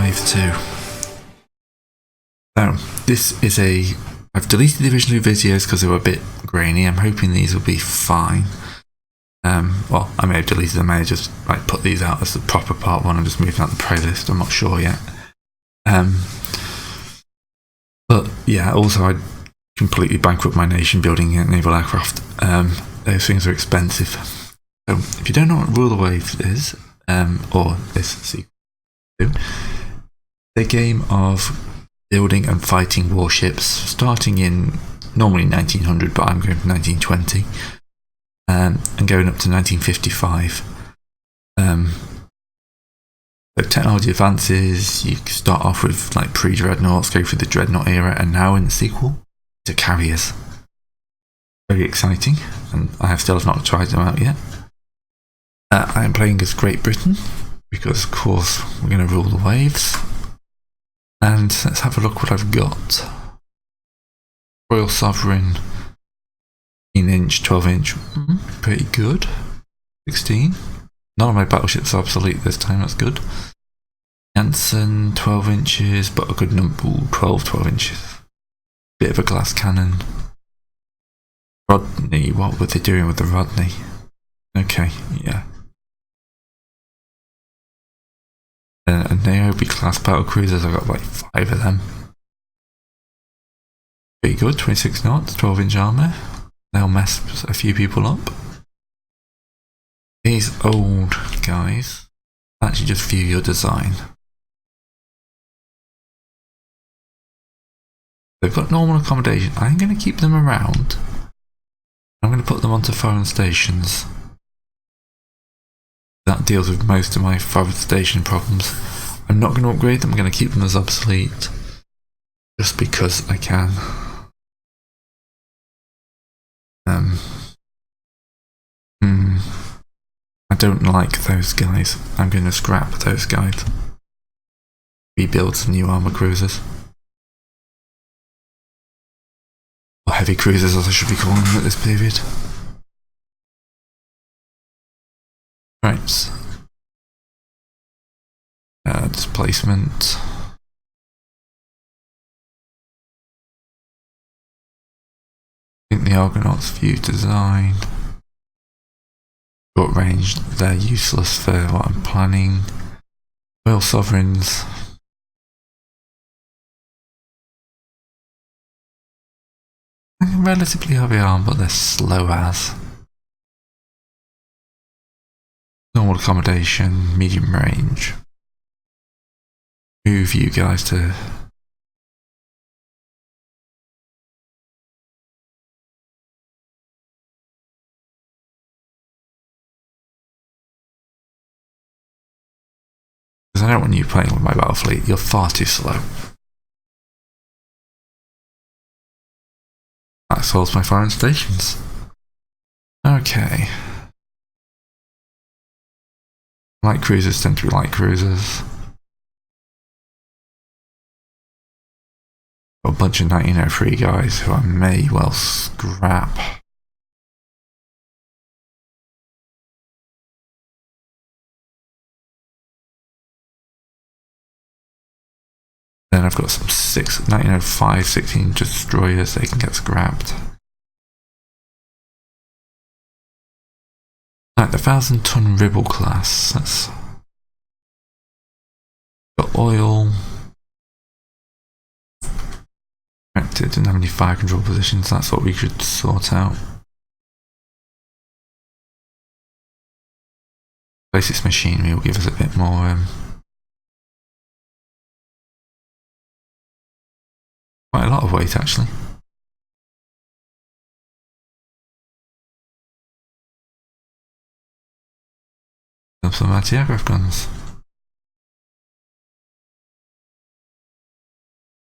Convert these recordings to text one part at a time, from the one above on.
Hive 2. So, this is I've deleted the original videos because they were a bit grainy. I'm hoping these will be fine. Well, I may have deleted them, I may have just put these out as the proper part 1 and just moving out the playlist, I'm not sure yet. But yeah, also I completely bankrupt my nation building naval aircraft. Those things are expensive. So if you don't know what Rule the Waves is, or this sequel, the game of building and fighting warships, starting in normally 1900, but I'm going from 1920, and going up to 1955. So technology advances, you start off with pre-dreadnoughts, go through the dreadnought era, and now in the sequel to carriers. Very exciting, and I still have not tried them out yet. I am playing as Great Britain, because of course we're going to rule the waves. And let's have a look what I've got. Royal Sovereign, 18-inch, 12-inch, pretty good. 16. None of my battleships are obsolete this time, that's good. Janssen, 12 inches, but a good number, 12 inches. Bit of a glass cannon. Rodney, what were they doing with the Rodney? Okay, yeah. And Niobe class battle cruisers, I got 5 of them. Pretty good, 26 knots, 12-inch armour. They'll mess a few people up. These old guys, actually just view your design. They've got normal accommodation. I'm going to keep them around. I'm going to put them onto foreign stations. That deals with most of my foreign station problems. I'm not going to upgrade them, I'm going to keep them as obsolete. Just because I can. I don't like those guys. I'm going to scrap those guys. Rebuild some new armor cruisers. Or heavy cruisers as I should be calling them at this period. Right. Displacement. I think the Argonauts view design. Short range, they're useless for what I'm planning. Royal Sovereigns. Relatively heavy arm, but they're slow as. Normal accommodation, medium range. Move you guys to... Because I don't want you playing with my battle fleet, you're far too slow. That solves my foreign stations. Okay. Light cruisers tend to be light cruisers. Got a bunch of 1903 guys who I may well scrap. Then I've got some 1905 16 destroyers, they can get scrapped. Like the 1,000-ton Ribble class, that's... Got oil. Didn't have any fire control positions, that's what we could sort out. Basic machinery will give us a bit more... quite a lot of weight actually. Some anti-aircraft guns.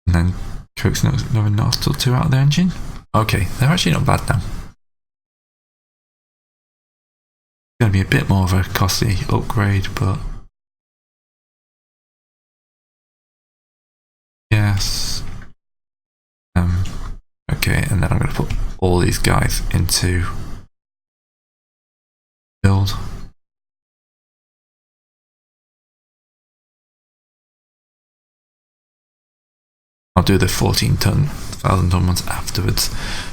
And then coax another knot or 2 out of the engine. Okay, they're actually not bad now. It's going to be a bit more of a costly upgrade, but... Yes. Okay, and then I'm going to put all these guys into build. do the 1,000 ton ones afterwards.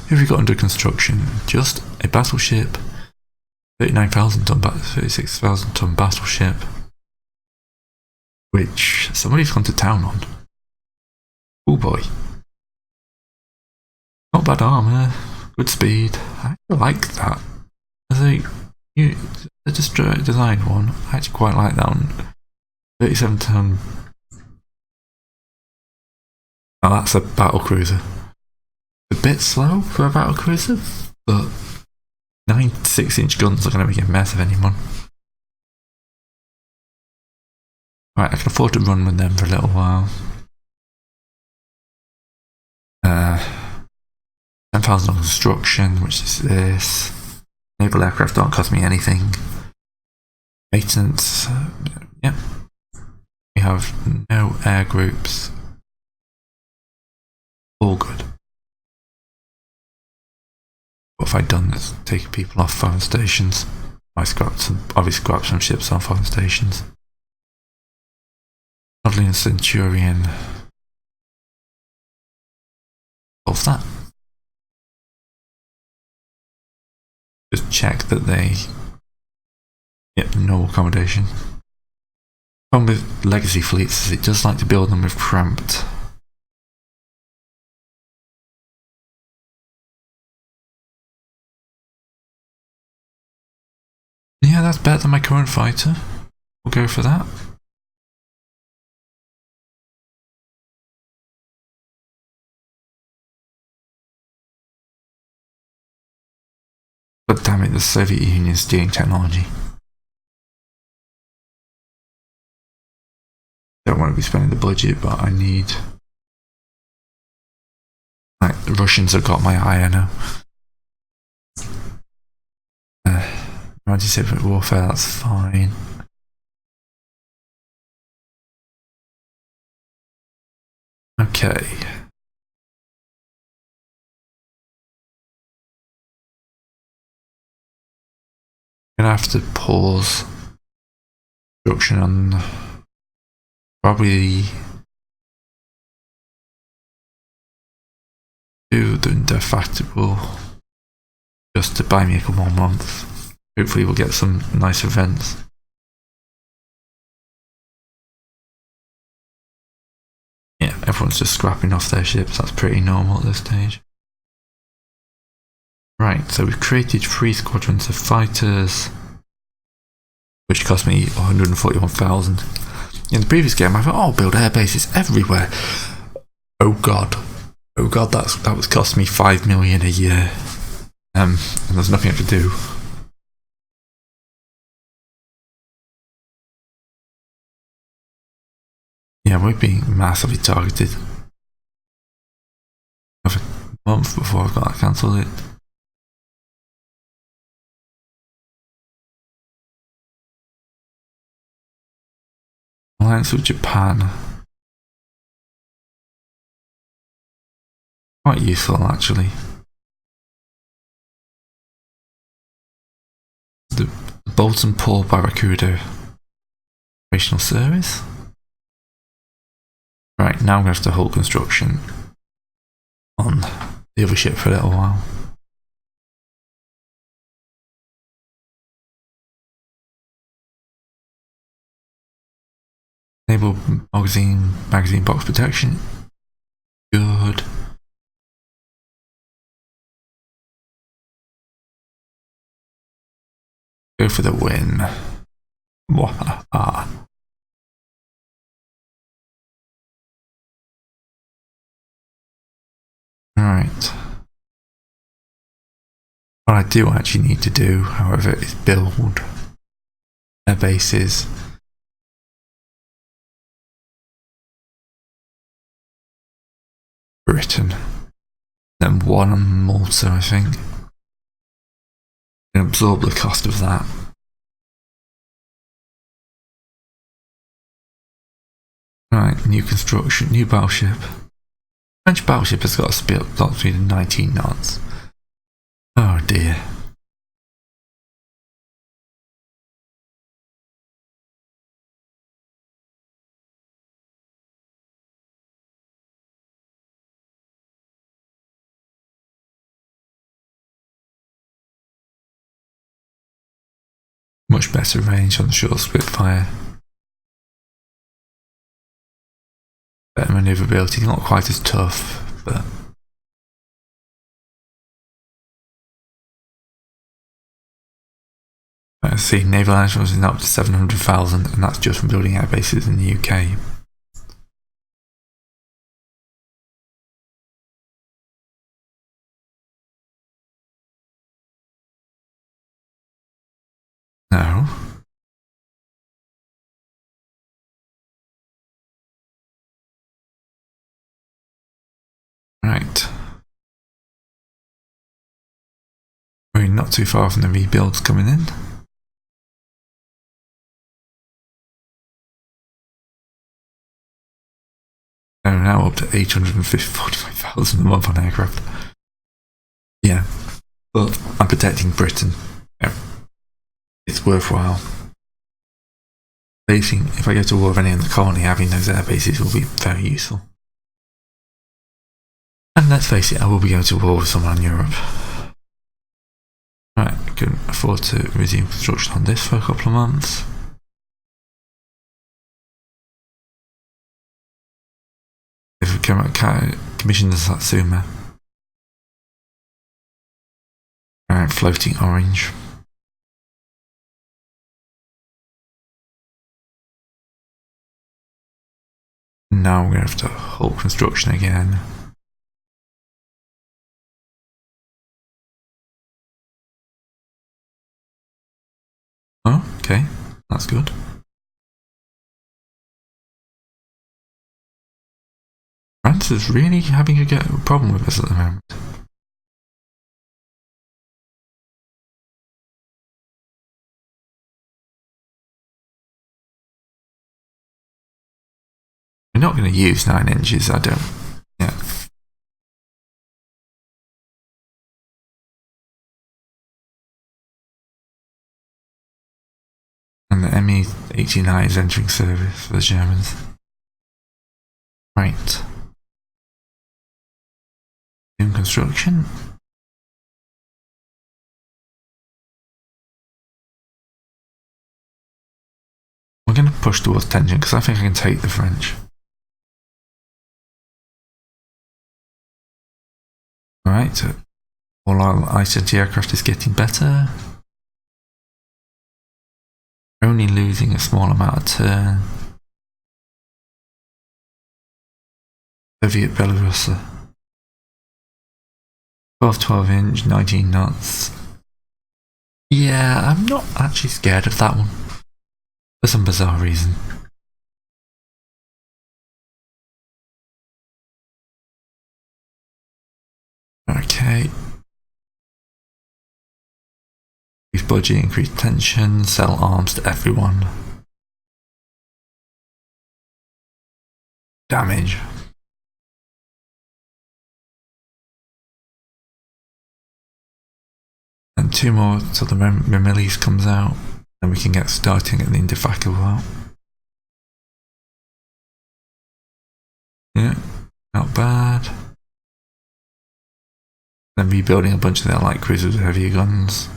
Who have we got under construction? Just a battleship, 36,000 ton battleship, which somebody's gone to town on. Oh boy. Not bad armour, good speed. I like that. As a design one, I actually quite like that one. 37 ton. Oh, that's a battle cruiser. A bit slow for a battle cruiser, but 9 6-inch guns are going to make a mess of anyone. Right, I can afford to run with them for a little while. 10,000 on construction, which is this. Naval aircraft don't cost me anything. Maintenance, yep. We have no air groups. All good. What have I done that's taking people off foreign stations? I scrapped some ships on foreign stations. Modeling Centurion. What's that? Just check that they... Yep, no accommodation. Problem with legacy fleets is it does like to build them with cramped. Yeah, that's better than my current fighter. We'll go for that. But damn it, the Soviet Union is stealing technology. Don't want to be spending the budget, but I need... Right, the Russians have got my eye, I know. 97 warfare, that's fine. Okay. I'm gonna have to pause production on probably do the indefatigable just to buy me a couple more months. Hopefully we'll get some nice events. Yeah, everyone's just scrapping off their ships, that's pretty normal at this stage. Right, so we've created 3 squadrons of fighters, which cost me 141,000. In the previous game I thought, oh, I'll build air bases everywhere. Oh god, that was cost me 5 million a year. And there's nothing I could do. Yeah, we're being massively targeted. Have a month before I've got to cancel it. Alliance with Japan. Quite useful actually. The Bolton Paul Barracuda operational service. Right, now I'm going to have to hold construction on the other ship for a little while. Enable magazine box protection. Good. Go for the win. Wahaha. Alright. What I do actually need to do, however, is build air bases. Britain. Then one on Malta, I think. And absorb the cost of that. Right, new construction, new battleship. French battleship has got a speed of 19 knots. Oh dear. Much better range on the short Spitfire. Better manoeuvrability, not quite as tough, but let's see, naval nationals is up to 700,000, and that's just from building air bases in the UK. Now, right. We're not too far from the rebuilds coming in. We're now up to 845,000 a month on aircraft. Yeah, but I'm protecting Britain. Yeah. It's worthwhile. Basing, if I go to war with any in the colony, having those air bases will be very useful. And let's face it, I will be going to war with someone in Europe. Right, I can afford to resume construction on this for a couple of months. If we commission the Satsuma. Alright, floating orange. Now we're going to have to halt construction again. Oh, okay, that's good. France is really having a problem with us at the moment. We're not going to use 9 inches, I don't. Yeah. And the ME-89 is entering service for the Germans. Right. In construction. We're going to push towards tension because I think I can take the French. Alright, all our ICT aircraft is getting better. Only losing a small amount of turn. Soviet Belarus. 12 inch, 19 knots. Yeah, I'm not actually scared of that one. For some bizarre reason. Okay. Increase budget, increase tension, sell arms to everyone. Damage. And 2 more till the Mimilis comes out. And we can get starting at the Indefacable. Yeah, not bad. Then rebuilding a bunch of their light cruisers with heavier guns.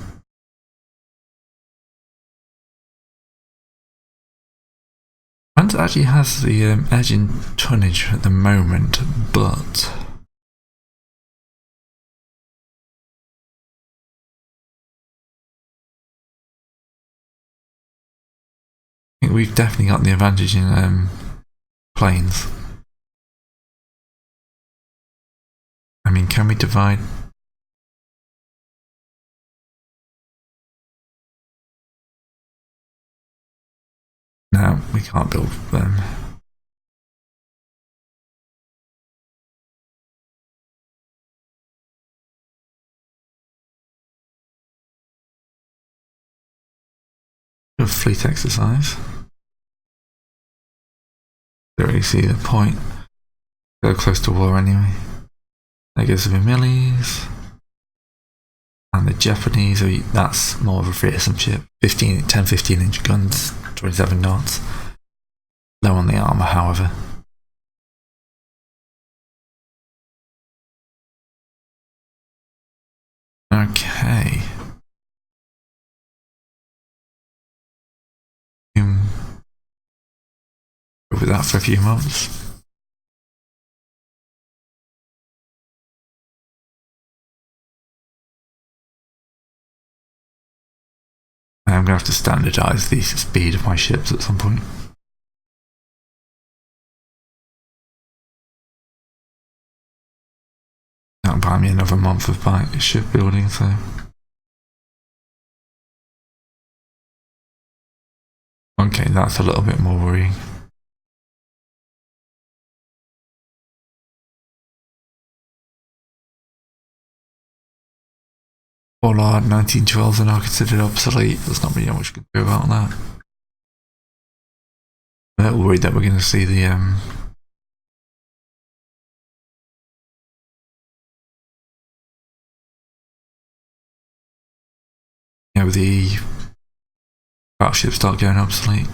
France actually has the edge in tonnage at the moment, but I think we've definitely got the advantage in planes. I mean, can we divide? No, we can't build them. A fleet exercise. Don't really see the point. Go close to war anyway. There goes the Mimilis. And the Japanese, that's more of a fearsome ship. 10-15 inch guns, 27 knots. Low on the armour, however. Okay. with that for a few months. I'm going to have to standardise the speed of my ships at some point. That'll buy me another month of shipbuilding, so... Okay, that's a little bit more worrying. Bollard 1912s are now considered obsolete. There's not really much you can do about that. I'm a little worried that we're going to see the the battleships start going obsolete.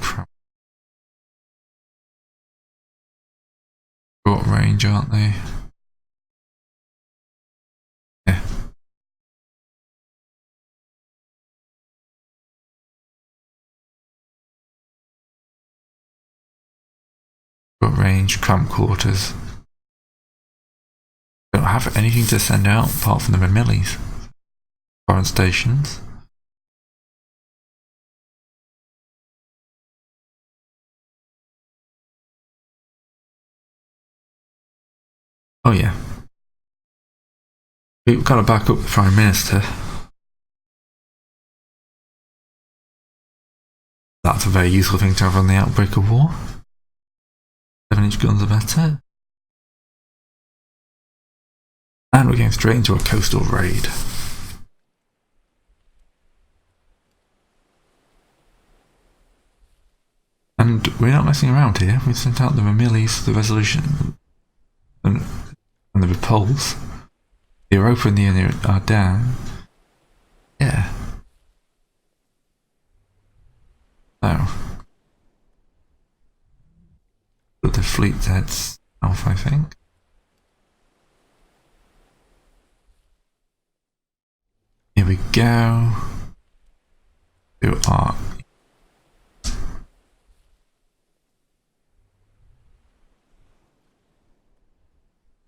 Short range, aren't they? Yeah. Short range, cramped quarters. Don't have anything to send out apart from the Mamillis. Foreign stations. Oh yeah. We've got to back up the Prime Minister. That's a very useful thing to have on the outbreak of war. 7-inch guns are better. And we're going straight into a coastal raid. And we're not messing around here. We've sent out the Mamillis, the Resolution, and the Repulse. The Europa and the Ardennes. Yeah. So. But the fleet heads south, I think. Here we go. To our...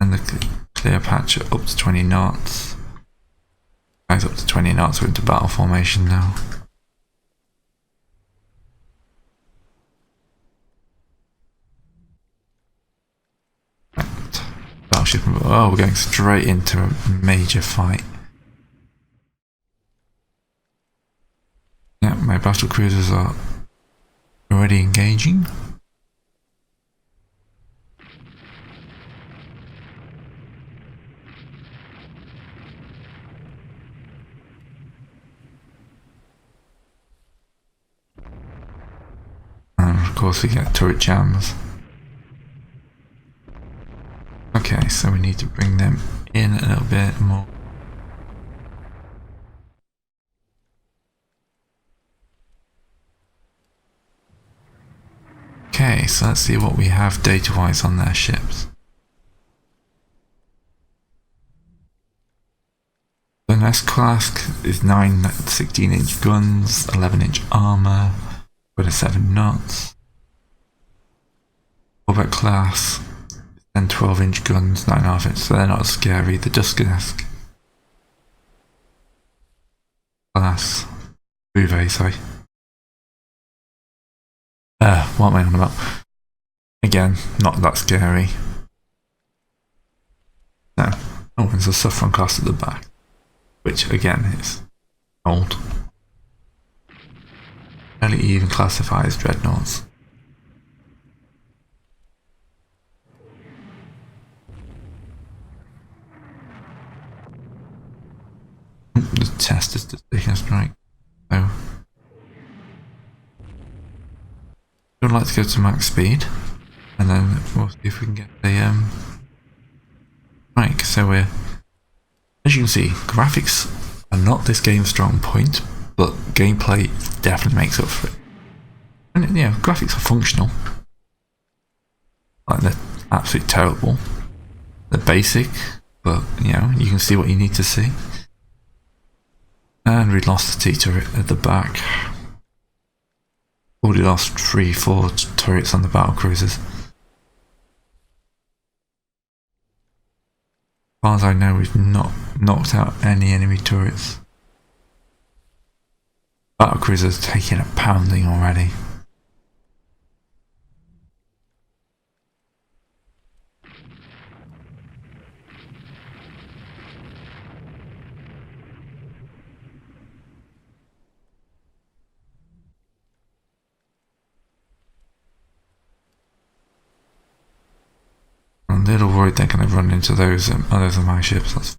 And the Cleopatra up to 20 knots. Guys, up to 20 knots, we're into battle formation now. Battleship, oh, we're going straight into a major fight. Yeah, my battle cruisers are already engaging. And of course we get turret jams. Okay, so we need to bring them in a little bit more. Okay, so let's see what we have data-wise on their ships. The S-class is 9 16-inch guns, 11-inch armour, 7 knots. Corvette class, 10 12-inch guns, 9.5 inch, so they're not as scary. The Duskesque class, Bouvet, sorry. What am I on about? Again, not that scary. No. Oh, there's a Saffron class at the back, which again is old. Barely even classify as dreadnoughts. The test is just taking a strike. So I'd like to go to max speed, and then we'll see if we can get the right. So we're, as you can see, graphics are not this game's strong point, but gameplay definitely makes up for it. And yeah, graphics are functional. Like, they're absolutely terrible. They're basic, but you know, you can see what you need to see. And we lost the T-turret at the back. Already lost 3-4 turrets on the battle cruisers. far as I know, we've not knocked out any enemy turrets. Battle cruiser's taking a pounding already. I'm a little worried they're going to run into those others of my ships. That's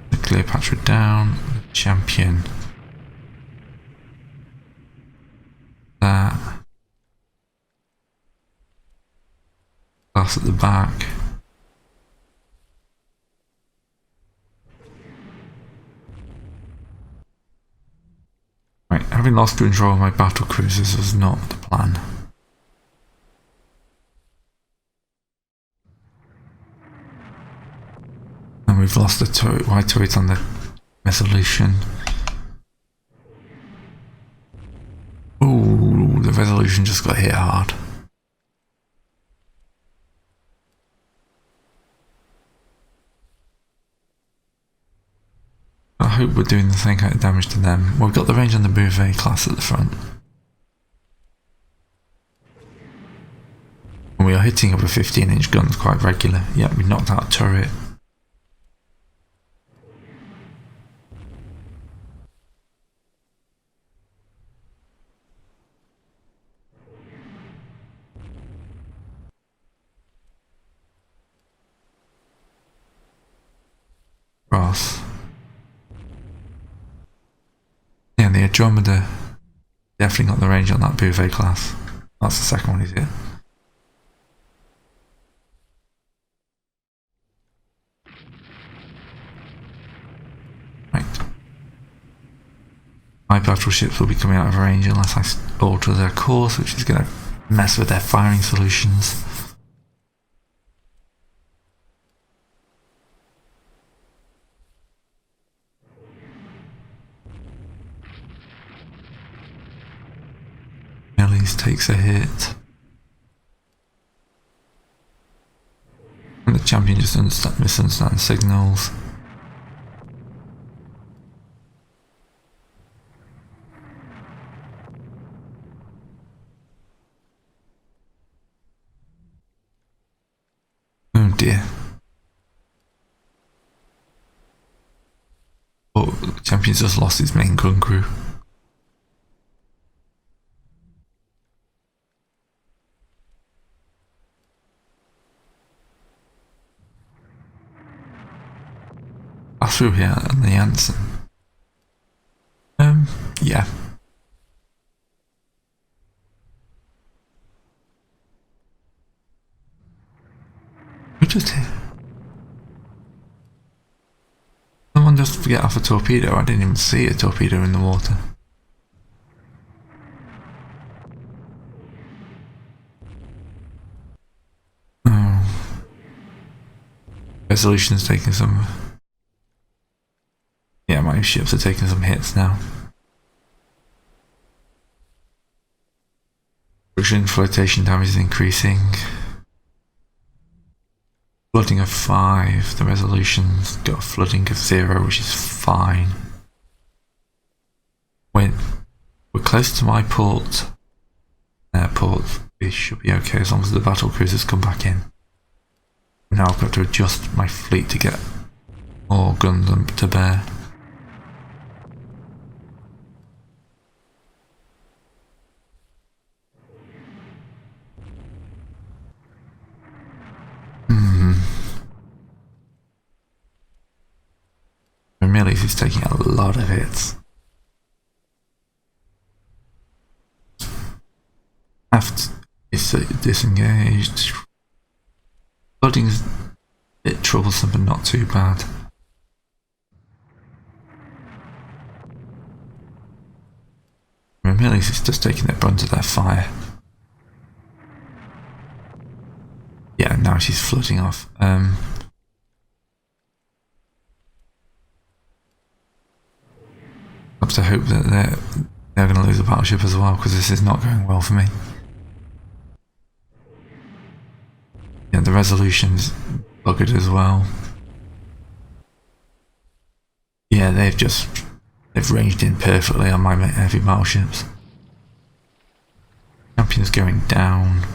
the Cleopatra down, the Champion. That. Glass at the back. Right, having lost control of my battle cruisers was not the plan. And we've lost the turret, white turret on the Resolution. Ooh, the Resolution just got hit hard. I hope we're doing the same kind of damage to them. We've got the range on the Bouvet class at the front. And we are hitting up with 15-inch guns quite regular. Yep, we knocked out a turret. Cross. Yeah, the Andromeda definitely got the range on that Bouvet class. That's the second one he's hit. Right. My battleships will be coming out of range unless I alter their course, which is going to mess with their firing solutions. Takes a hit. And the Champion just misunderstands signals. Oh dear. Oh, the Champion's just lost his main gun crew. Through here and the Anson. Yeah. We just hit. Someone just forget off a torpedo. I didn't even see a torpedo in the water. Oh. Resolution's taking some. Yeah, my ships are taking some hits now. Friction flotation damage is increasing. Flooding of 5. The Resolution's got a flooding of 0, which is fine. We're close to my airport. We should be okay as long as the battle cruisers come back in. Now I've got to adjust my fleet to get more guns to bear. Millie's is taking a lot of hits. Aft is disengaged. Flooding's a bit troublesome, but not too bad. Millie's is just taking the brunt of their fire. Yeah, now she's flooding off. I have to hope that they're going to lose a battleship as well, because this is not going well for me. Yeah, the resolution's buggered as well. Yeah, they've ranged in perfectly on my heavy battleships. Champion's going down.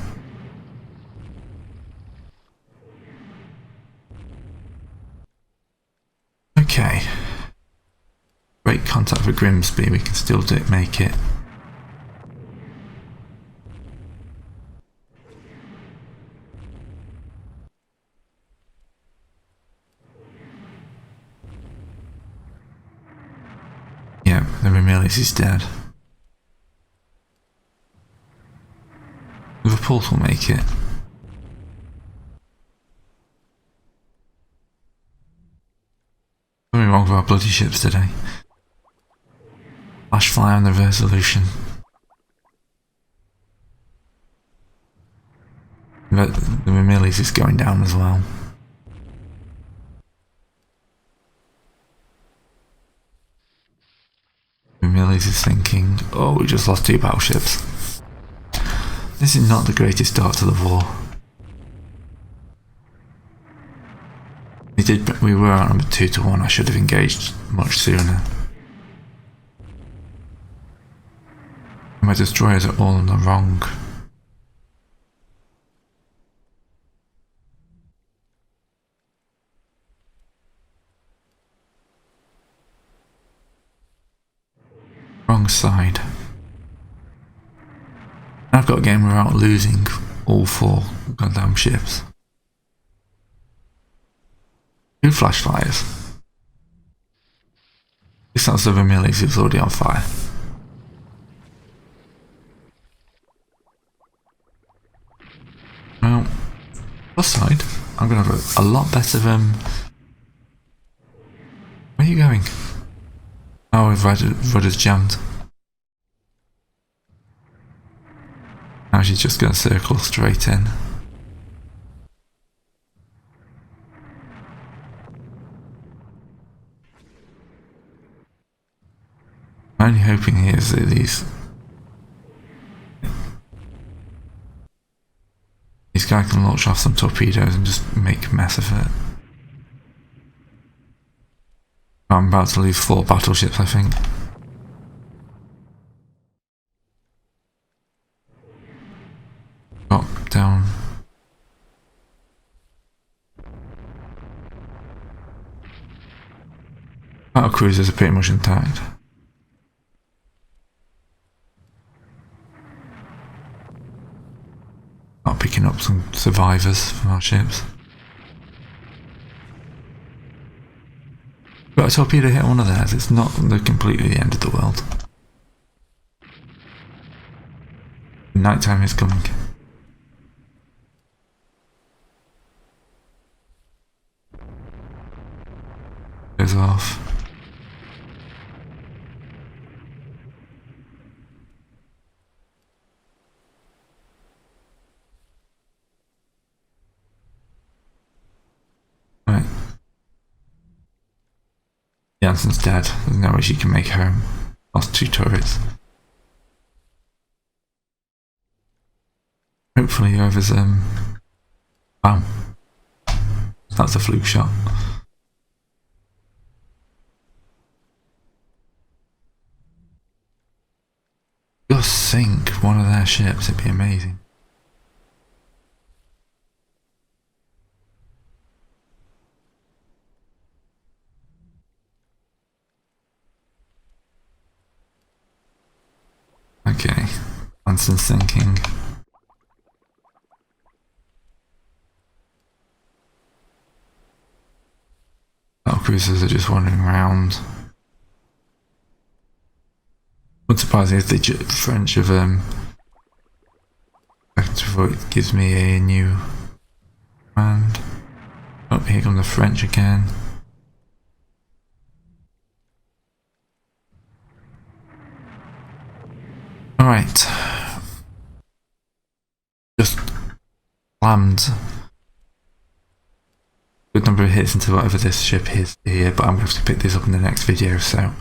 Okay. Great contact for Grimsby, we can still make it. Yeah, the Ramillies is dead. Liverpool will make it. Something wrong with our bloody ships today. Flash fire on the resolution. But the Ramillies is going down as well. Ramillies is thinking, oh, we just lost 2 battleships. This is not the greatest start to the war. We were outnumbered 2-1, I should have engaged much sooner. My destroyers are all on the wrong. Wrong side. I've got a game without losing all 4 goddamn ships. 2 flash fires. This sounds the Ramillies who's already on fire. Well, plus side, I'm gonna have a lot better than. Where are you going? Oh, rudder's jammed. Now she's just gonna circle straight in. I'm only hoping here is that these guys can launch off some torpedoes and just make a mess of it. I'm about to lose 4 battleships, I think. Drop down. Battle cruisers are pretty much intact. Not picking up some survivors from our ships. Got a torpedo hit one of theirs, it's not completely the end of the world. Nighttime is coming. Goes off. Right. Janssen's dead. There's no way she can make home. Lost 2 turrets. Hopefully whoever's wow. That's a fluke shot. Just sink one of their ships, it'd be amazing. Okay, Anson's sinking. Battle cruisers are just wandering around. Wouldn't surprise me if the French have it gives me a new command. Oh, here come the French again. Alright. Just slammed good number of hits into whatever this ship is here, but I'm going to have to pick this up in the next video, so